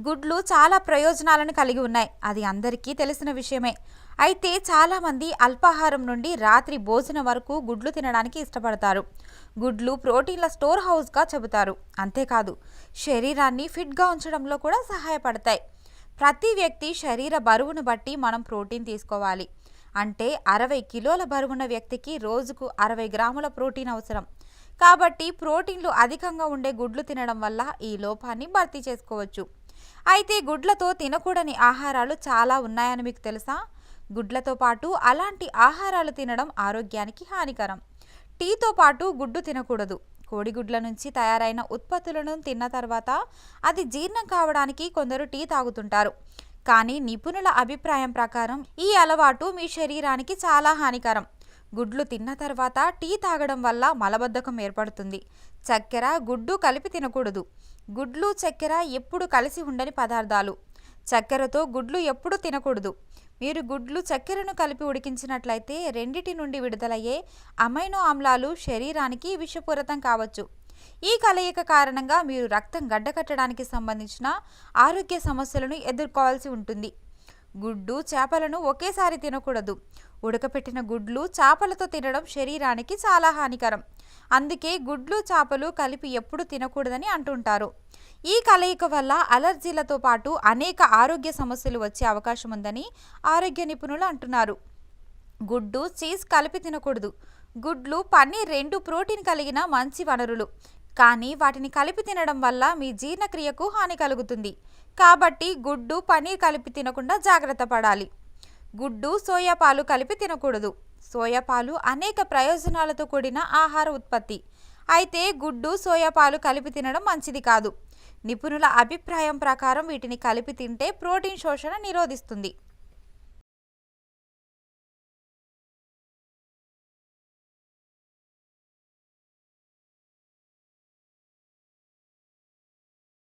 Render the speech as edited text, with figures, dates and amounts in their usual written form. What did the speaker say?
గుడ్లు చాలా ప్రయోజనాలను కలిగి ఉన్నాయి. అది అందరికీ తెలిసిన విషయమే. అయితే చాలామంది అల్పాహారం నుండి రాత్రి భోజనం వరకు గుడ్లు తినడానికి ఇష్టపడతారు. గుడ్లు ప్రోటీన్ల స్టోర్ హౌస్గా చెబుతారు. అంతేకాదు శరీరాన్ని ఫిట్గా ఉంచడంలో కూడా సహాయపడతాయి. ప్రతి వ్యక్తి శరీర బరువును బట్టి మనం ప్రోటీన్ తీసుకోవాలి. అంటే 60 కిలోల బరువున్న వ్యక్తికి రోజుకు 60 గ్రాముల ప్రోటీన్ అవసరం. కాబట్టి ప్రోటీన్లు అధికంగా ఉండే గుడ్లు తినడం వల్ల ఈ లోపాన్ని భర్తీ చేసుకోవచ్చు. అయితే గుడ్లతో తినకూడని ఆహారాలు చాలా ఉన్నాయని మీకు తెలుసా? గుడ్లతో పాటు అలాంటి ఆహారాలు తినడం ఆరోగ్యానికి హానికరం. టీతో పాటు గుడ్డు తినకూడదు. కోడిగుడ్ల నుంచి తయారైన ఉత్పత్తులను తిన్న తర్వాత అది జీర్ణం కావడానికి కొందరు టీ తాగుతుంటారు. కానీ నిపుణుల అభిప్రాయం ప్రకారం ఈ అలవాటు మీ శరీరానికి చాలా హానికరం. గుడ్లు తిన్న తర్వాత టీ తాగడం వల్ల మలబద్ధకం ఏర్పడుతుంది. చక్కెర, గుడ్డు కలిపి తినకూడదు. గుడ్లు, చక్కెర ఎప్పుడు కలిసి ఉండని పదార్థాలు. చక్కెరతో గుడ్లు ఎప్పుడు తినకూడదు. మీరు గుడ్లు, చక్కెరను కలిపి ఉడికించినట్లయితే రెండిటి నుండి విడుదలయ్యే అమైనో ఆమ్లాలు శరీరానికి విషపూరితం కావచ్చు. ఈ కలయిక కారణంగా మీరు రక్తం గడ్డకట్టడానికి సంబంధించిన ఆరోగ్య సమస్యలను ఎదుర్కోవాల్సి ఉంటుంది. గుడ్డు, చేపలను ఒకేసారి తినకూడదు. ఉడకపెట్టిన గుడ్లు, చేపలతో తినడం శరీరానికి చాలా హానికరం. అందుకే గుడ్లు, చేపలు కలిపి ఎప్పుడు తినకూడదని అంటుంటారు. ఈ కలయిక వల్ల అలర్జీలతో పాటు అనేక ఆరోగ్య సమస్యలు వచ్చే అవకాశం ఉందని ఆరోగ్య నిపుణులు అంటున్నారు. గుడ్డు, చీజ్ కలిపి తినకూడదు. గుడ్లు, పన్నీర్ రెండు ప్రోటీన్ కలిగిన మంచి వనరులు. కానీ వాటిని కలిపి తినడం వల్ల మీ జీర్ణక్రియకు హాని కలుగుతుంది. కాబట్టి గుడ్డు, పన్నీర్ కలిపి తినకుండా జాగ్రత్త పడాలి. గుడ్డు, సోయా పాలు కలిపి తినకూడదు. సోయా పాలు అనేక ప్రయోజనాలతో కూడిన ఆహార ఉత్పత్తి. అయితే గుడ్డు, సోయా పాలు కలిపి తినడం మంచిది కాదు. నిపుణుల అభిప్రాయం ప్రకారం వీటిని కలిపి తింటే ప్రోటీన్ శోషణ నిరోధిస్తుంది.